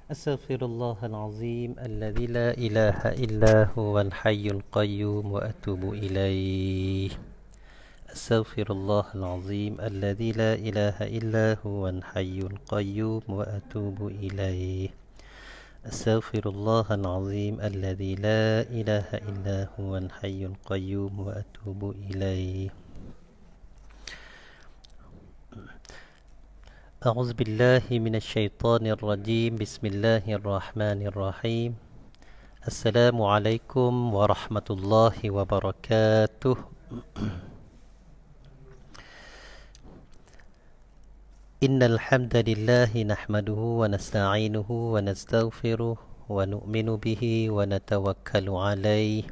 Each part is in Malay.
أستغفر الله العظيم الذي لا إله إلا هو الحي القيوم وأتوب إليه. أستغفر الله العظيم الذي لا إله إلا هو الحي القيوم وأتوب إليه. أستغفر الله العظيم الذي لا إله إلا هو الحي القيوم وأتوب إليه. أعوذ بالله من الشيطان الرجيم. بسم الله الرحمن الرحيم. السلام عليكم ورحمة الله وبركاته. إن الحمد لله نحمده ونستعينه ونستغفره ونؤمن به ونتوكل عليه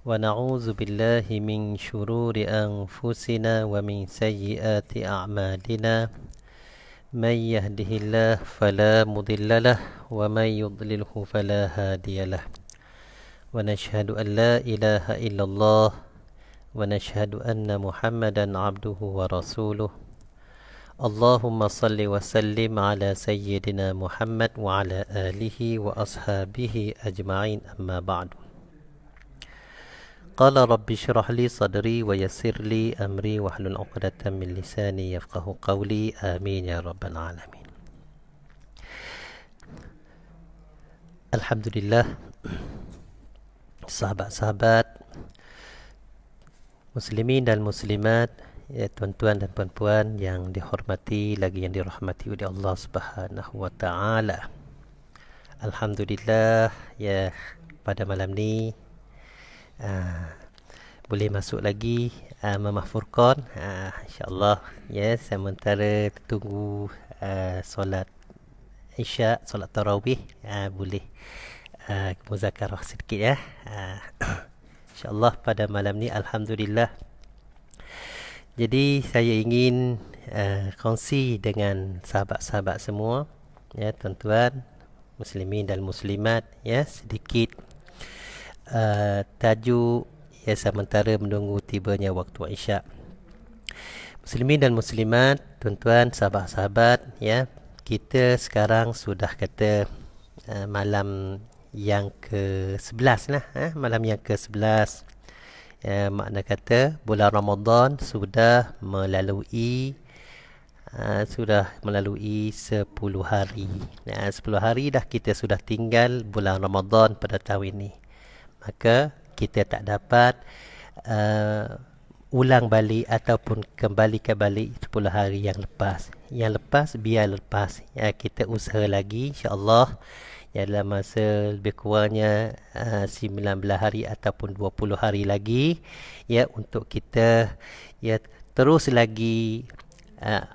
ونعوذ بالله من شرور أنفسنا ومن سيئات أعمالنا. من يهده الله فلا مضل له ومن يضلله فلا هادي له ونشهد أن لا إله إلا الله ونشهد أن محمدا عبده ورسوله. اللهم صل وسلم على سيدنا محمد وعلى آله وأصحابه أجمعين. أما بعد. قال رب اشرح لي صدري ويسر لي أمري واحلل عقدة من لساني يفقه قولي. آمين يا رب العالمين. Alhamdulillah, sahabat-sahabat muslimin dan muslimat, ya tuan-tuan dan puan-puan yang dihormati lagi yang dirahmati oleh Allah Subhanahu wa taala. Alhamdulillah, ya pada malam ni boleh masuk lagi memahfurkan, insya-Allah, ya sementara tunggu solat Isya, solat tarawih, boleh muzakarah sedikit ya. InsyaAllah pada malam ni Alhamdulillah. Jadi saya ingin kongsi dengan sahabat-sahabat semua, ya tuan-tuan muslimin dan muslimat, ya sedikit tajuk ya sementara menunggu tibanya waktu Isya. Muslimin dan muslimat, tuan-tuan, sahabat-sahabat, ya kita sekarang sudah kata malam yang ke-11 lah, malam yang ke-11. Makna kata bulan Ramadan sudah melalui 10 hari. 10 hari dah kita sudah tinggal bulan Ramadan pada tahun ini. Maka kita tak dapat ulang balik ataupun kembali ke balik 10 hari yang lepas. Yang lepas biar lepas. Ya, kita usaha lagi insya-Allah, ya dalam masa lebih kurangnya 19 hari ataupun 20 hari lagi, ya untuk kita ya terus lagi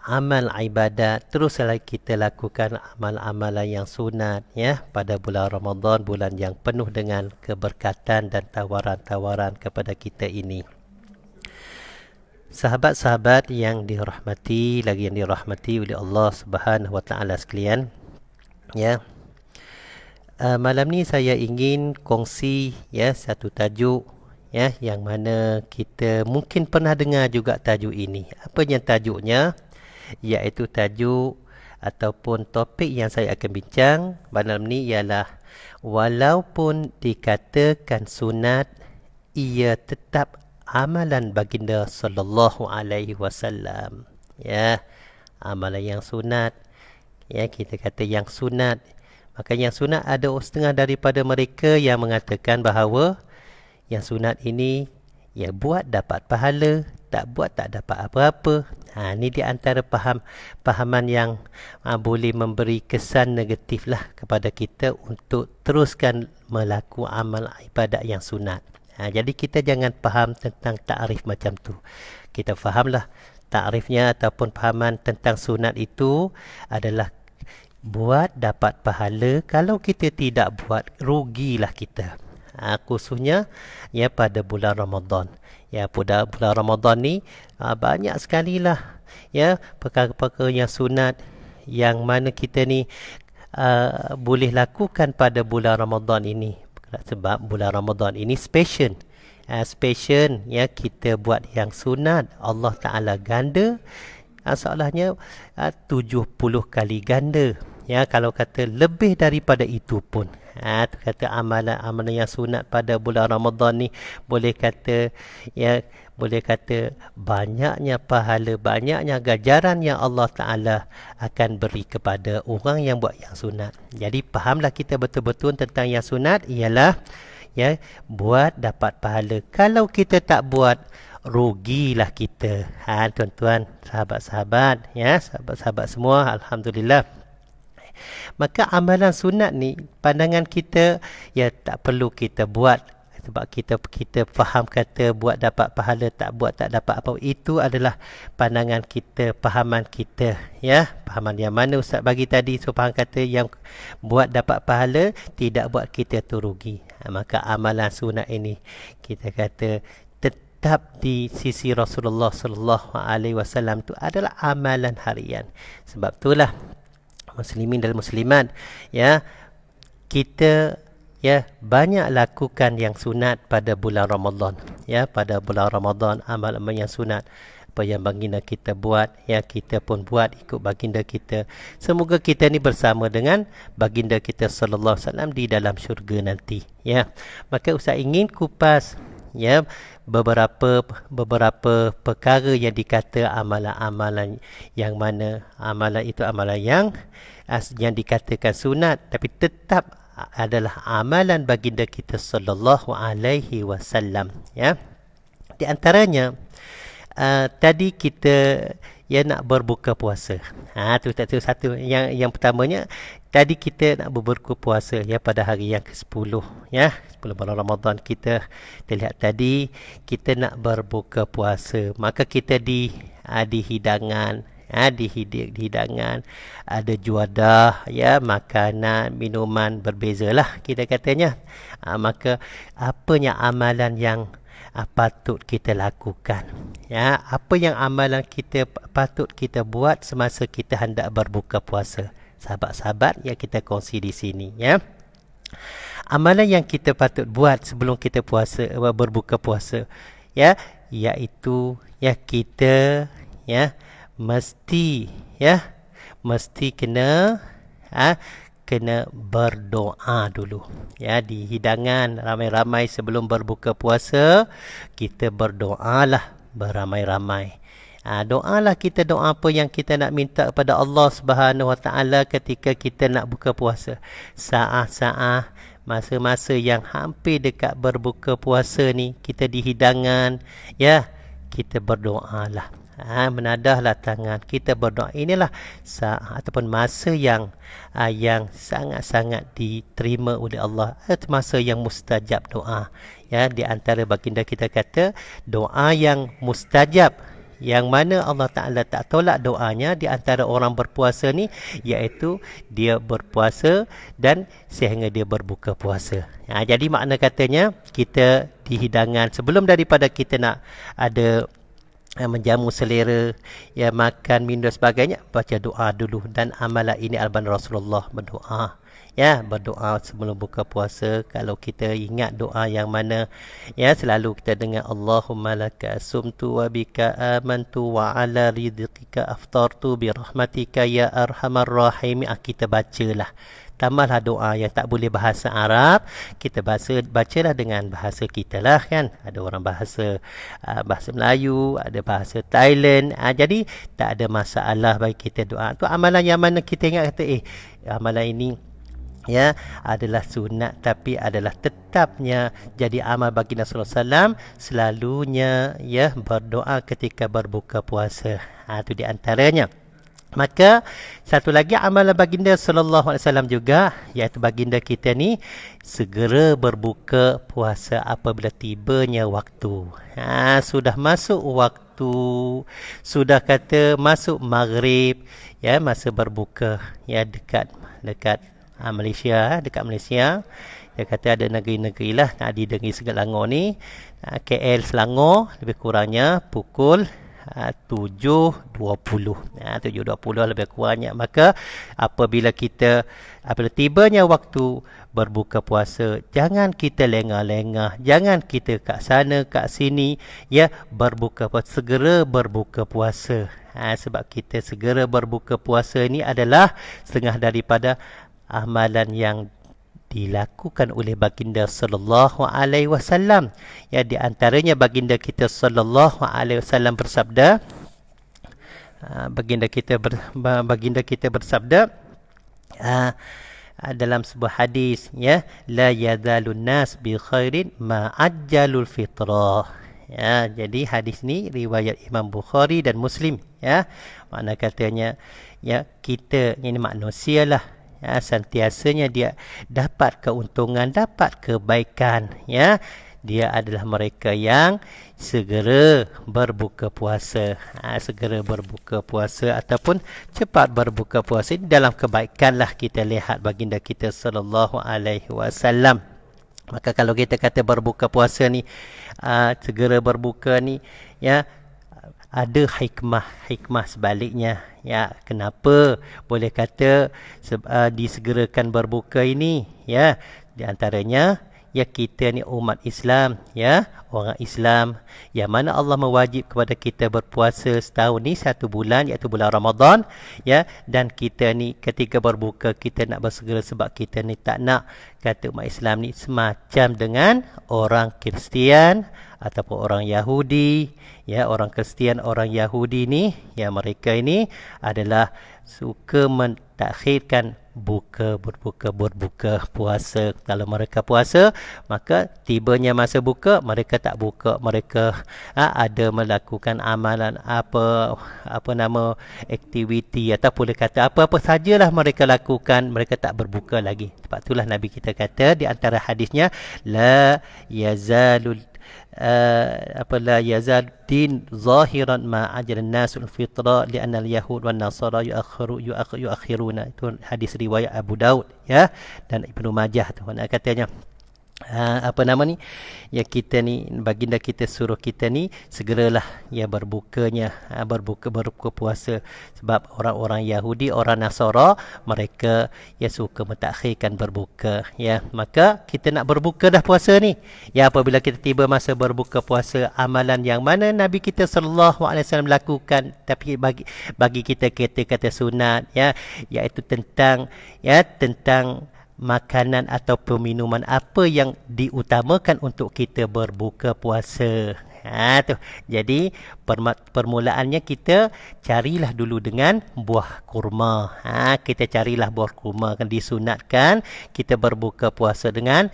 amal ibadat, terus lagi kita lakukan amal-amalan yang sunat, ya pada bulan Ramadan, bulan yang penuh dengan keberkatan dan tawaran-tawaran kepada kita ini. Sahabat-sahabat yang dirahmati lagi yang dirahmati oleh Allah Subhanahu wa taala sekalian, ya malam ni saya ingin kongsi ya satu tajuk, ya yang mana kita mungkin pernah dengar juga tajuk ini. Apa yang tajuknya? Iaitu tajuk ataupun topik yang saya akan bincang malam ni ialah walaupun dikatakan sunat, ia tetap amalan baginda sallallahu alaihi wasallam. Ya, amalan yang sunat, ya kita kata yang sunat. Maka yang sunat ada setengah daripada mereka yang mengatakan bahawa yang sunat ini ya buat dapat pahala, tak buat tak dapat apa-apa. Ini di antara pahaman yang boleh memberi kesan negatif lah kepada kita untuk teruskan melakukan amal ibadat yang sunat. Jadi kita jangan faham tentang takrif macam tu. Kita fahamlah takrifnya ataupun pahaman tentang sunat itu adalah buat dapat pahala. Kalau kita tidak buat, rugilah kita. Khususnya ya pada bulan Ramadan. Ya pada bulan Ramadan ni banyak sekali lah ya perkara-perkara yang sunat yang mana kita ni boleh lakukan pada bulan Ramadan ini. Sebab bulan Ramadan ini special. Special ya kita buat yang sunat, Allah Ta'ala ganda seolahnya 70 kali ganda. Ya, kalau kata lebih daripada itu pun, tu kata amalan-amalan yang sunat pada bulan Ramadan ni boleh kata, ya, boleh kata banyaknya pahala, banyaknya ganjaran yang Allah Taala akan beri kepada orang yang buat yang sunat. Jadi fahamlah kita betul-betul tentang yang sunat ialah, ya, buat dapat pahala. Kalau kita tak buat, rugilah kita. Tuan-tuan, sahabat-sahabat, ya, sahabat-sahabat semua, alhamdulillah. Maka amalan sunat ni, pandangan kita, ya, tak perlu kita buat sebab kita faham kata buat dapat pahala, tak buat tak dapat apa. Itu adalah pandangan kita, fahaman kita, ya. Fahaman yang mana Ustaz bagi tadi, so faham kata yang buat dapat pahala, tidak buat kita tu rugi. Maka amalan sunat ini kita kata tetap di sisi Rasulullah sallallahu alaihi wasallam tu adalah amalan harian. Sebab itulah muslimin dan muslimat, ya, kita, ya, banyak lakukan yang sunat pada bulan Ramadan. Ya, pada bulan Ramadan amal-amal yang sunat, apa yang baginda kita buat, ya, kita pun buat ikut baginda kita. Semoga kita ni bersama dengan baginda kita sallallahu alaihi wasallam di dalam syurga nanti, ya. Maka Ustaz ingin kupas, ya, beberapa perkara yang dikata amalan-amalan yang mana amalan itu amalan yang dikatakan sunat tapi tetap adalah amalan baginda kita sallallahu alaihi wasallam, ya. Di antaranya tadi kita, ya, nak berbuka puasa. Tu satu. Yang pertamanya tadi kita nak berbuka puasa, ya, pada hari yang ke-10, ya, 10 bulan Ramadan kita lihat tadi kita nak berbuka puasa. Maka kita di hidangan, di hidangan ada juadah, ya, makanan, minuman berbezalah kita katanya. Maka apanya amalan yang patut kita lakukan, ya, apa yang amalan kita patut kita buat semasa kita hendak berbuka puasa, sahabat-sahabat yang kita kongsi di sini, ya. Amalan yang kita patut buat sebelum kita berbuka puasa, ya, iaitu, ya, kita, ya, mesti kena berdoa dulu, ya. Di hidangan ramai-ramai sebelum berbuka puasa, kita berdoalah beramai-ramai. Doalah kita, doa apa yang kita nak minta kepada Allah Subhanahu Wa Taala ketika kita nak buka puasa. Saat-saat masa-masa yang hampir dekat berbuka puasa ni, kita di hidangan, ya, kita berdoalah. Menadahlah tangan, kita berdoa. Inilah saat ataupun masa yang sangat-sangat diterima oleh Allah, masa yang mustajab doa, ya. Di antara baginda kita kata doa yang mustajab, yang mana Allah Ta'ala tak tolak doanya di antara orang berpuasa ni, iaitu dia berpuasa dan sehingga dia berbuka puasa. Jadi makna katanya kita di hidangan, sebelum daripada kita nak ada menjamu selera, ya, makan, minum dan sebagainya, baca doa dulu. Dan amalan ini alban Rasulullah berdoa, ya, berdoa sebelum buka puasa. Kalau kita ingat doa yang mana, ya, selalu kita dengar Allahumma laka asumtu wa bika amantu wa ala rizqika aftartu bi rahmatika ya arhamar rahimin. Kita bacalah, tambahlah doa yang tak boleh bahasa Arab, kita bacalah dengan bahasa kita lah, kan. Ada orang bahasa Melayu, ada bahasa Thailand. Jadi tak ada masalah bagi kita doa. Tu amalan yang mana kita ingat kata amalan ini, ya, adalah sunat tapi adalah tetapnya jadi amal bagi Rasulullah SAW selalunya, ya, berdoa ketika berbuka puasa. Itu di antaranya. Maka satu lagi amalan baginda sallallahu alaihi wasallam juga, iaitu baginda kita ni segera berbuka puasa apabila tibanya waktu. Sudah masuk waktu, sudah kata masuk maghrib, ya, masa berbuka, ya, dekat Malaysia, dekat Malaysia. Dia kata ada negeri-negeri lah, di negeri Selangor ni, KL Selangor, lebih kurangnya pukul 7.20. 7.20 lebih kurangnya. Maka apabila tibanya waktu berbuka puasa, jangan kita lengah-lengah, jangan kita kat sana kat sini, ya, berbuka puasa, segera berbuka puasa. Sebab kita segera berbuka puasa ini adalah setengah daripada amalan yang dilakukan oleh baginda sallallahu alaihi wasallam. Ya, di antaranya baginda kita sallallahu alaihi wasallam bersabda, baginda kita bersabda dalam sebuah hadis, ya, la yazalun nas bi khairin ma ajjalul fitrah. Ya, jadi hadis ni riwayat Imam Bukhari dan Muslim, ya. Makna katanya, ya, kita ini manusialah, ya, sentiasanya dia dapat keuntungan, dapat kebaikan, ya. Dia adalah mereka yang segera berbuka puasa, segera berbuka puasa ataupun cepat berbuka puasa. Dalam kebaikanlah kita lihat baginda kita sallallahu alaihi wasallam. Maka kalau kita kata berbuka puasa ni, segera berbuka ni, ya, ada hikmah sebaliknya, ya. Kenapa boleh kata disegerakan berbuka ini, ya? Di antaranya, ya, kita ni umat Islam, ya, orang Islam, yang mana Allah mewajib kepada kita berpuasa setahun ni 1 bulan, iaitu bulan Ramadan, ya. Dan kita ni ketika berbuka, kita nak bersegera sebab kita ni tak nak kata umat Islam ni semacam dengan orang Kristian ataupun orang Yahudi, ya. Orang Kristian, orang Yahudi ni, ya, mereka ini adalah suka mentakhirkan berbuka puasa. Kalau mereka puasa, maka tibanya masa buka, mereka tak buka. Mereka ada melakukan amalan aktiviti atau boleh kata apa-apa sajalah mereka lakukan, mereka tak berbuka lagi. Sebab itulah Nabi kita kata di antara hadisnya, la yazalul la yazal din zahiran ma ajal an-nasul fitra li'anna al-yahud wan nasara yuakhiruna. Itu hadis riwayat Abu Daud, ya, dan Ibnu Majah tu. Katanya ya, kita ni, baginda kita suruh kita ni segeralah, ya, berbuka puasa. Sebab orang-orang Yahudi, orang Nasara, mereka, ya, suka mentakhirkan berbuka, ya. Maka kita nak berbuka dah puasa ni, ya. Apabila kita tiba masa berbuka puasa, amalan yang mana Nabi kita sallallahu alaihi wasallam lakukan, tapi bagi kita kata sunat, ya, iaitu tentang makanan atau minuman apa yang diutamakan untuk kita berbuka puasa. Tu. Jadi permulaannya kita carilah dulu dengan buah kurma. Kita carilah buah kurma, kan disunatkan kita berbuka puasa dengan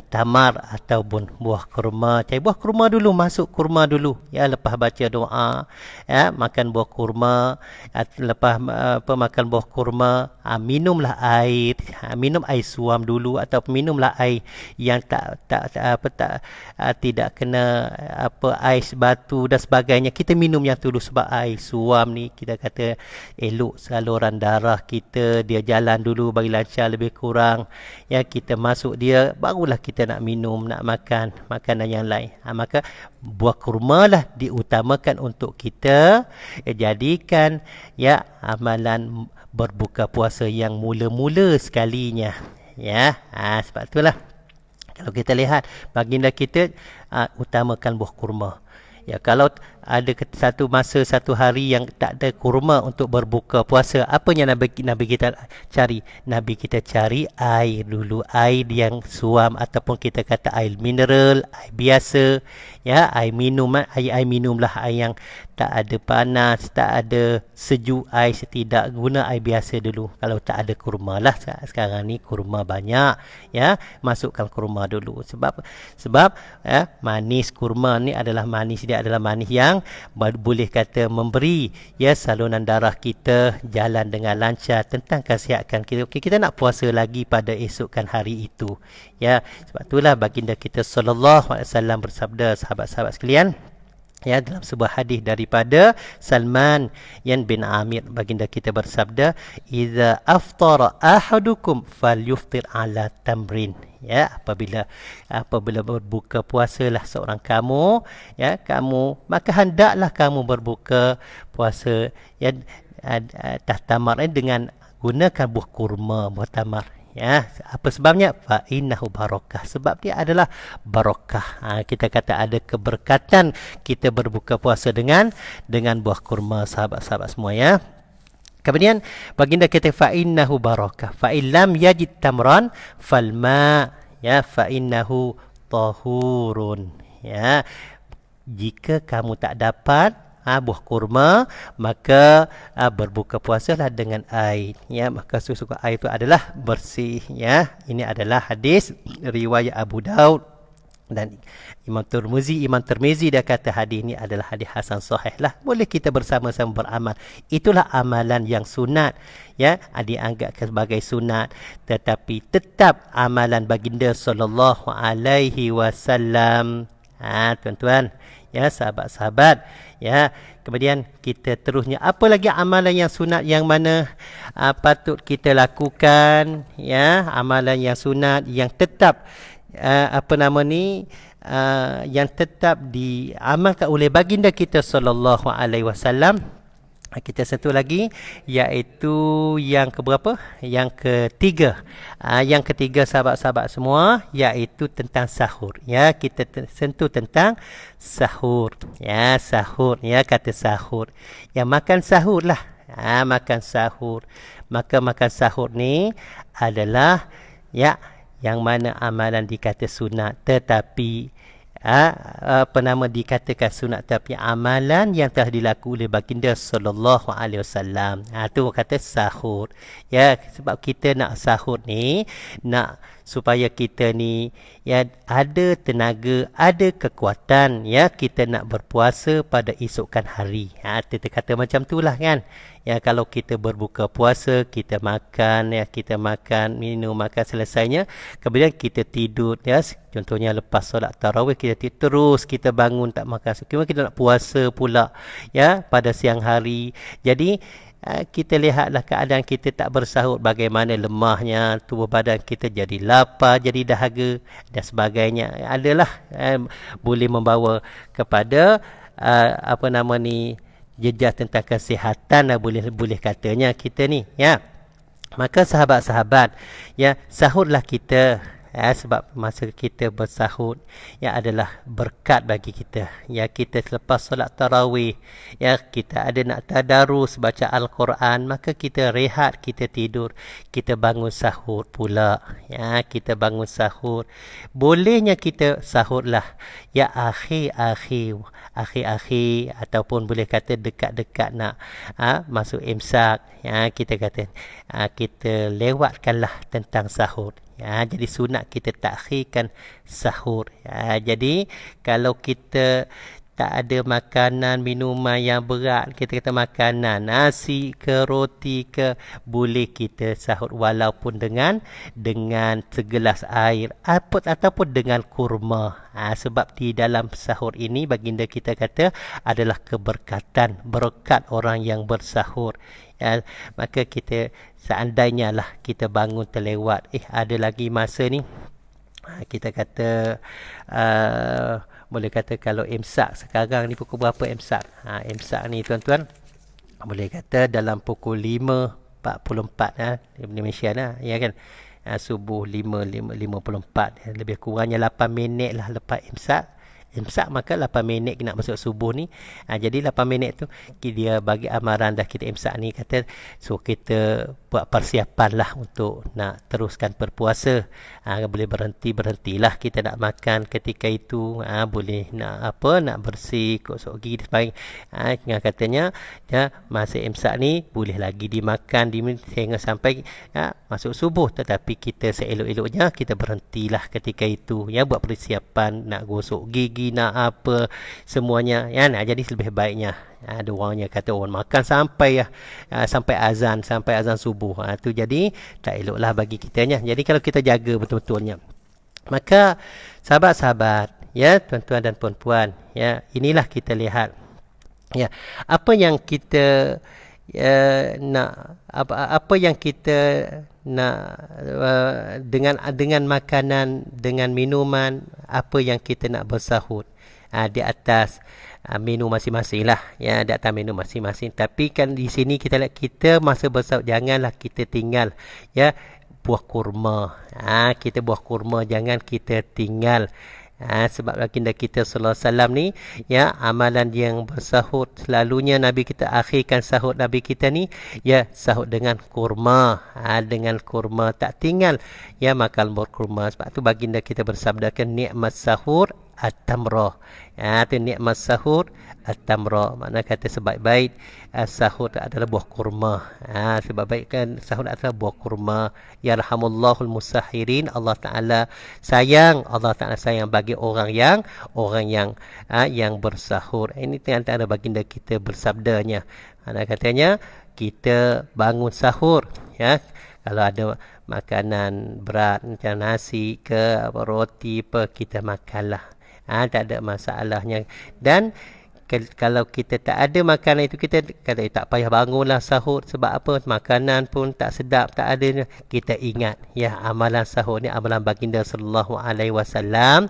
tamar ataupun buah kurma. Cari buah kurma dulu, masuk kurma dulu, ya. Lepas baca doa, ya, makan buah kurma. Lepas makan buah kurma, minumlah air, minum air suam dulu, atau minumlah air yang tidak kena ais batu dan sebagainya. Kita minum yang tu dulu, sebab air suam ni kita kata elok saluran darah kita, dia jalan dulu bagi lancar lebih kurang, ya. Kita masuk dia, barulah kita nak minum, nak makan makanan yang lain. Maka buah kurma lah diutamakan untuk kita jadikan, ya, amalan berbuka puasa yang mula-mula sekalinya, ya. Sebab itulah kalau kita lihat baginda kita utamakan buah kurma. Ya, kalau ada satu masa, satu hari yang tak ada kurma untuk berbuka puasa, apa yang Nabi kita cari? Nabi kita cari air dulu, air yang suam ataupun kita kata air mineral, air biasa, ya, air minumlah, air yang tak ada panas, tak ada sejuk, air setidak, guna air biasa dulu. Kalau tak ada kurma lah, sekarang ni kurma banyak, ya, masukkan kurma dulu. Sebab ya, manis kurma ni adalah manis, dia adalah manis yang boleh kata memberi, ya, saluran darah kita jalan dengan lancar, tentang kesihatan kita. Kita nak puasa lagi pada esokkan hari itu, ya. Sebab itulah baginda kita sallallahu alaihi wasallam bersabda, sahabat-sahabat sekalian, Ya, dalam sebuah hadis daripada Salman yang bin Amir, baginda kita bersabda, "Idza aftara ahadukum falyuftir ala tamrin." Ya, apabila berbuka puasalah seorang kamu, ya, maka hendaklah kamu berbuka puasa, ya, atas tamar dengan gunakan buah kurma, buah tamar. Ya, apa sebabnya? Fa innahu barakah. Sebab dia adalah barakah. Kita kata ada keberkatan kita berbuka puasa dengan buah kurma, sahabat-sahabat semua, ya. Kemudian baginda kata fa innahu barakah. Fa illam yajid tamran falma, ya, fa innahu tahurun. Ya, jika kamu tak dapat buah kurma, maka berbuka puasalah dengan air, ya, maka susu air itu adalah bersih, ya. Ini adalah hadis riwayat Abu Daud dan Imam Tirmizi dia kata hadis ini adalah hadis hasan sahih lah. Boleh kita bersama-sama beramal. Itulah amalan yang sunat, ya, dianggap sebagai sunat, tetapi tetap amalan baginda sallallahu alaihi wasallam. Tuan-tuan, ya, sahabat-sahabat, ya. Kemudian kita terusnya, apa lagi amalan yang sunat yang mana patut kita lakukan, ya, amalan yang sunat yang tetap yang tetap diamalkan oleh baginda kita sallallahu alaihi wasallam. Kita satu lagi, iaitu yang keberapa? Yang ketiga. Yang ketiga, sahabat-sahabat semua, iaitu tentang sahur. Ya, kita sentuh tentang sahur. Ya, sahur. Ya, kata sahur. Ya, makan sahur lah. Makan sahur. Maka makan sahur ni adalah, ya, yang mana amalan dikata sunat, tetapi dikatakan sunat, tapi amalan yang telah dilakukan oleh baginda sallallahu alaihi wasallam. Tu kata sahur. Ya, sebab kita nak sahur ni, nak supaya kita ni, ya, ada tenaga, ada kekuatan, ya, kita nak berpuasa pada esokkan hari. Kita kata macam itulah, kan. Ya, kalau kita berbuka puasa, kita makan, ya, kita makan, minum, makan selesainya, kemudian kita tidur, ya. Contohnya lepas solat tarawih kita terus kita bangun tak makan. So, kita nak puasa pula, ya, pada siang hari. Jadi kita lihatlah keadaan kita tak bersahur, bagaimana lemahnya tubuh badan kita, jadi lapar, jadi dahaga dan sebagainya. Adalah boleh membawa kepada jejak tentang kesihatan, boleh katanya kita ni, ya. Maka sahabat-sahabat, ya, sahurlah kita, ya, sebab masa kita bersahur, ya, adalah berkat bagi kita. Ya, kita selepas solat tarawih, ya, kita ada nak tadarus baca Al-Quran, maka kita rehat, kita tidur, kita bangun sahur pula. Ya, kita bangun sahur. Bolehnya kita sahurlah, ya, akhir-akhir ataupun boleh kata dekat-dekat nak masuk imsak. Ya, kita kata kita lewatkanlah tentang sahur. Ya, jadi sunat kita takhirkan sahur. Ya, jadi kalau kita tak ada makanan, minuman yang berat, kita kata makanan, nasi ke roti ke, boleh kita sahur walaupun dengan segelas air ataupun dengan kurma. Sebab di dalam sahur ini baginda kita kata adalah keberkatan, berkat orang yang bersahur. Ya, maka kita seandainya lah kita bangun terlewat, ada lagi masa ni, kita kata boleh kata kalau imsak sekarang ni pukul berapa imsak? Imsak ni, tuan-tuan, boleh kata dalam pukul 5.44 di Malaysia lah, ya kan. Subuh 5.54, lebih kurangnya 8 minit lah lepas imsak. Maka 8 minit nak masuk subuh ni. Jadi 8 minit tu dia bagi amaran dah kita imsak ni, kata so kita buat persiapan lah untuk nak teruskan berpuasa. Boleh berhentilah kita nak makan ketika itu. Boleh nak bersih, gosok gigi dan sebagainya. Katanya, ya, masa imsak ni boleh lagi dimakan sehingga sampai masuk subuh, tetapi kita seelok-eloknya kita berhentilah ketika itu, ya, buat persiapan nak gosok gigi, nak apa semuanya, ya. Jadi lebih baiknya ada orangnya kata orang makan sampai azan subuh. Tu jadi tak eloklah bagi kitanya. Jadi kalau kita jaga betul-betulnya, maka sahabat-sahabat, ya tuan-tuan dan puan-puan, ya inilah kita lihat, ya apa yang kita nak, apa yang kita nak, dengan makanan, dengan minuman, apa yang kita nak bersahur di atas menu masing-masing lah, ya di atas menu masing-masing. Tapi kan di sini kita lihat, kita masa bersahur janganlah kita tinggal, ya buah kurma. Kita buah kurma jangan kita tinggal. Sebab baginda kita sallallahu alaihi wasallam ni, ya amalan yang bersahur selalunya Nabi kita akhirkan sahur Nabi kita ni, ya sahur dengan kurma. Dengan kurma tak tinggal, ya makan buah kurma. Sebab tu baginda kita bersabdakan nikmat sahur at-tamrah. Tu nikmat sahur at-tamrah, makna kata sebaik-baik sahur adalah buah kurma. Sebaik-baik kan sahur adalah buah kurma. Yarhamullahul musahirin. Allah Taala sayang bagi orang yang yang bersahur. Ini antara baginda kita bersabdanya. Katanya kita bangun sahur, ya kalau ada makanan berat macam nasi ke roti apa, kita makanlah. Tak ada masalahnya. Dan kalau kita tak ada makanan itu, kita kata tak payah bangunlah sahur. Sebab apa? Makanan pun tak sedap, tak ada. Kita ingat, ya amalan sahur ni amalan baginda sallallahu alaihi wasallam.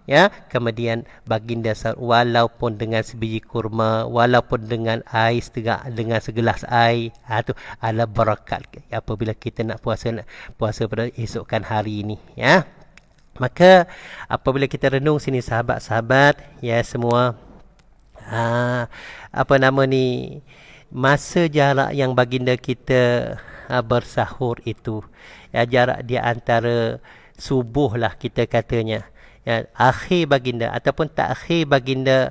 Ya, kemudian baginda walaupun dengan sebiji kurma, walaupun dengan air dengan segelas air, tu adalah barakat apabila kita nak puasa pada esokkan hari ini, ya. Maka apabila kita renung sini sahabat-sahabat, ya semua, apa nama ni, masa jarak yang baginda kita bersahur itu, ya jarak dia antara subuh lah kita katanya, ya akhir baginda ataupun takhir baginda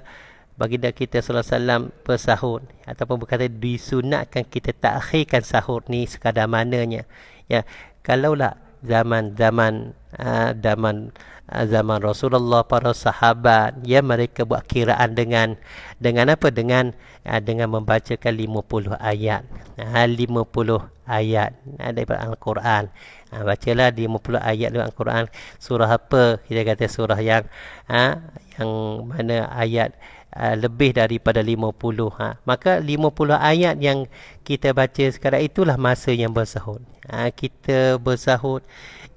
kita sallallahu alaihi wasallam bersahur, ataupun berkata disunatkan kita takhirkan sahur ni sekadar mananya, ya kalaulah zaman Rasulullah, para sahabat, ya mereka buat kiraan dengan apa, dengan membacakan 50 ayat, 50 ayat daripada Al-Quran. Bacalah 50 ayat dalam Al-Quran. Surah apa? Kita kata surah yang mana ayat lebih daripada 50. Maka 50 ayat yang kita baca sekarang itulah masa yang bersahur. Kita bersahur,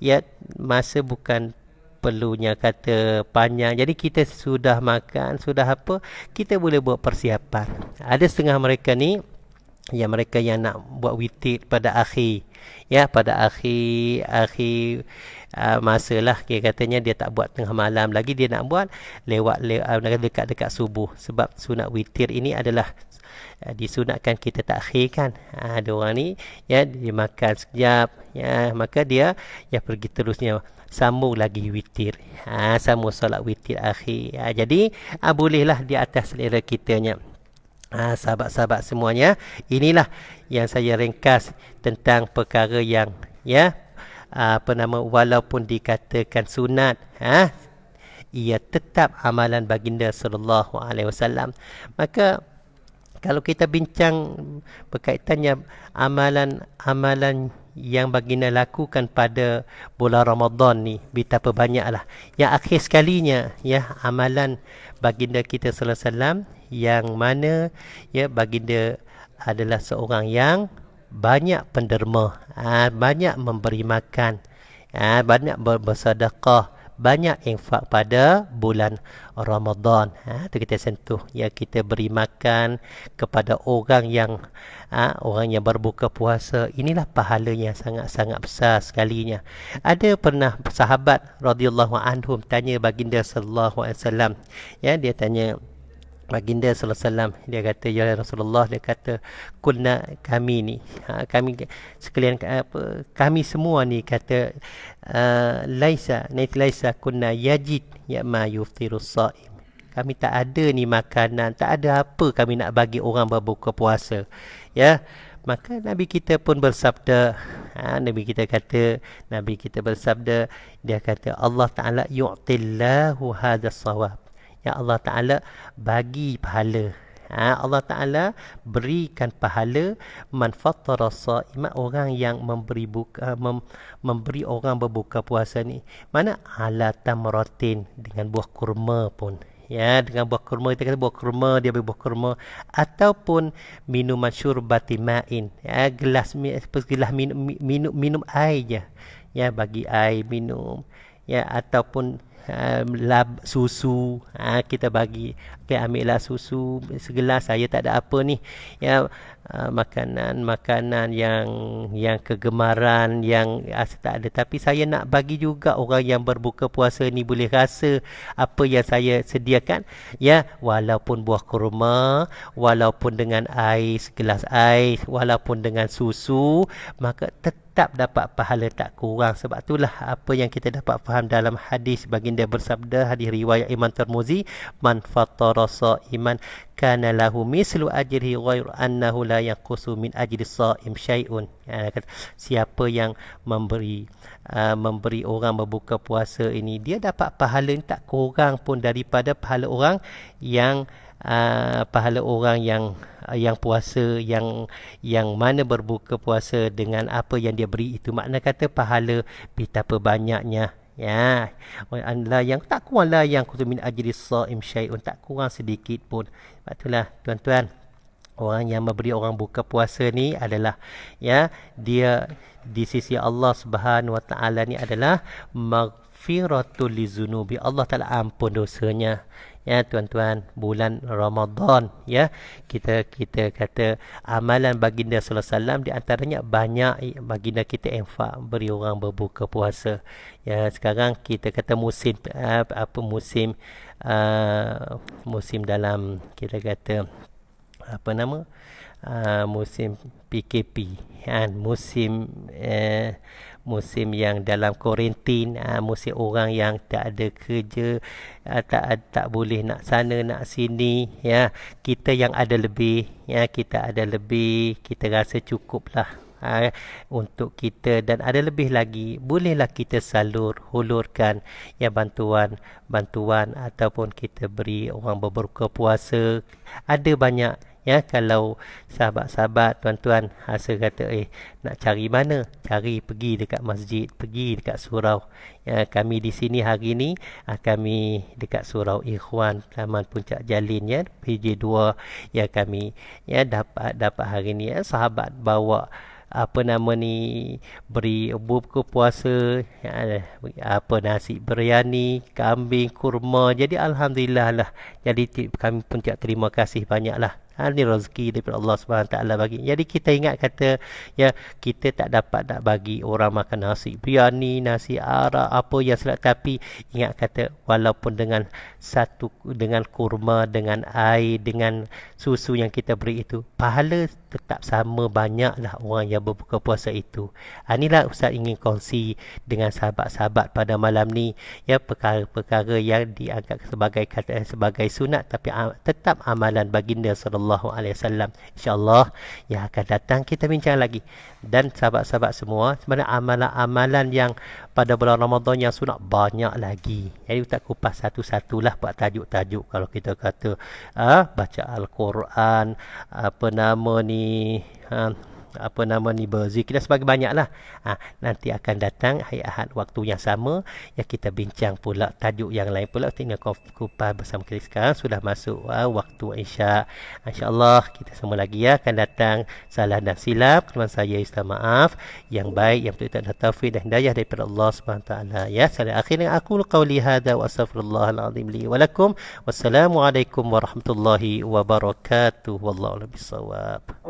ya masa bukan perlunya kata panjang. Jadi kita sudah makan, sudah apa, kita boleh buat persiapan. Ada setengah mereka ni, ya mereka yang nak buat witir pada akhir, ya pada akhir masa lah, katanya dia tak buat tengah malam lagi, dia nak buat lewat dekat subuh. Sebab sunat witir ini adalah disunatkan kita takhirkan. Ada orang ni, ya dia makan sekejap, ya maka dia pergi terusnya sambung lagi witir, sambung solat witir akhir. Jadi bolehlah di atas selera kitanya. Sahabat-sahabat semuanya, inilah yang saya ringkas tentang perkara yang, ya walaupun dikatakan sunat, ia tetap amalan baginda sallallahu alaihi wasallam. Maka kalau kita bincang berkaitannya amalan yang baginda lakukan pada bulan Ramadan ni, betapa banyaklah. Yang akhir sekalinya, ya amalan baginda kita sallallahu alaihi wasallam, yang mana, ya baginda adalah seorang yang banyak penderma, banyak memberi makan, banyak bersedekah, banyak infak pada bulan Ramadan. Itu kita sentuh, ya kita beri makan kepada orang yang berbuka puasa. Inilah pahalanya sangat-sangat besar sekalinya. Ada pernah sahabat radhiyallahu anhum tanya baginda sallallahu alaihi wasallam, ya dia tanya baginda sallallahu alaihi wasallam, dia kata, ya Rasulullah, dia kata, kunna, kami ni, kami sekalian, kami semua ni, kata, laisa kunna yajid ya ma yuftirus shaim. Kami tak ada ni makanan, tak ada apa kami nak bagi orang berbuka puasa, ya. Maka Nabi kita pun bersabda, Nabi kita bersabda, dia kata, Allah Ta'ala yu'tillahu hadha sawab, ya Allah Ta'ala bagi pahala, Allah Ta'ala berikan pahala man fattara sha'iman, orang yang memberi orang berbuka puasa ni. Mana ala tamratin, dengan buah kurma pun. Ya, dengan buah kurma, kita kata buah kurma, dia beri buah kurma, ataupun minuman syurbati ma'in, ya, gelas minum air je. Ya, bagi air minum, ya, ataupun susu, kita bagi, okay, ambillah susu segelas, saya tak ada apa ni, ya, makanan yang kegemaran yang tak ada, tapi saya nak bagi juga orang yang berbuka puasa ni boleh rasa apa yang saya sediakan, ya, walaupun buah kurma, walaupun dengan air, segelas air, walaupun dengan susu, maka tetap dapat pahala, tak kurang. Sebab itulah apa yang kita dapat faham dalam hadis baginda bersabda, hadis riwayat Imam Tirmizi, man fattara sha'iman kana lahu mislu ajrihi ghairu annahu la yanqusu min ajri shaim syai'un. Siapa yang memberi orang berbuka puasa ini, dia dapat pahala tak kurang pun daripada pahala orang yang yang puasa, yang mana berbuka puasa dengan apa yang dia beri itu. Makna kata pahala betapa banyaknya, ya, la yang tak kurang, la yang kutumin ajri shaim syai'un, tak kurang sedikit pun. Sebab itulah tuan-tuan, orang yang memberi orang buka puasa ni adalah, ya, dia di sisi Allah Subhanahu Wa Taala ni adalah maghfiratul lizunubi, Allah Taala ampun dosanya. Ya tuan-tuan, bulan Ramadan, ya, kita kata amalan baginda sallallahu alaihi wasallam, di antaranya banyak baginda kita infak, beri orang berbuka puasa. Ya, sekarang kita kata musim musim dalam, kita kata apa nama, musim PKP, kan, musim yang dalam kuarantin, musim orang yang tak ada kerja, tak boleh nak sana nak sini, ya, kita yang ada lebih, ya, kita rasa cukuplah untuk kita, dan ada lebih lagi, bolehlah kita hulurkan, ya, bantuan ataupun kita beri orang berbuka puasa. Ada banyak, ya, kalau sahabat-sahabat tuan-tuan rasa kata nak cari mana, pergi dekat masjid, pergi dekat surau. Ya, kami di sini hari ni, kami dekat surau Ikhwan Taman Puncak Jalin, ya, PJ2, ya, kami, ya, dapat hari ni, ya, sahabat bawa beri buka puasa, ya, nasi biryani, kambing, kurma. Jadi alhamdulillah lah. Jadi kami pun terima kasih banyaklah. Ini rezeki daripada Allah SWT bagi. Jadi kita ingat kata, ya, kita tak dapat nak bagi orang makan nasi biryani, nasi arak, apa yang selak, tapi ingat kata walaupun dengan kurma, dengan air, dengan susu yang kita beri itu, pahala tetap sama banyaklah orang yang berbuka puasa itu. Inilah Ustaz ingin kongsi dengan sahabat-sahabat pada malam ni, ya, perkara-perkara yang dianggap sebagai sunat, tapi tetap amalan baginda sallallahu alaihi wasallam. InsyaAllah yang akan datang kita bincang lagi. Dan sahabat-sahabat semua, sebenarnya amalan-amalan yang pada bulan Ramadan yang sunat banyak lagi. Jadi Ustaz kupas satu-satulah buat tajuk-tajuk. Kalau kita kata baca Al-Quran, berzikir dan sebagainya, banyaklah. Nanti akan datang hari Ahad waktu yang sama, ya, kita bincang pula tajuk yang lain pula. Tinggal kupas bersama kita. Sekarang sudah masuk waktu Isya. InsyaAllah kita semua lagi, ya, akan datang. Salah dan silap, teman saya Ustaz maaf. Yang baik, yang betul tak taufik dan hidayah daripada Allah SWT. Ya, salah akhirnya aku qauli hadza wa astaghfirullahalazim li wa lakum. Wassalamualaikum warahmatullahi wabarakatuh. Wallahu a'lam bissawab.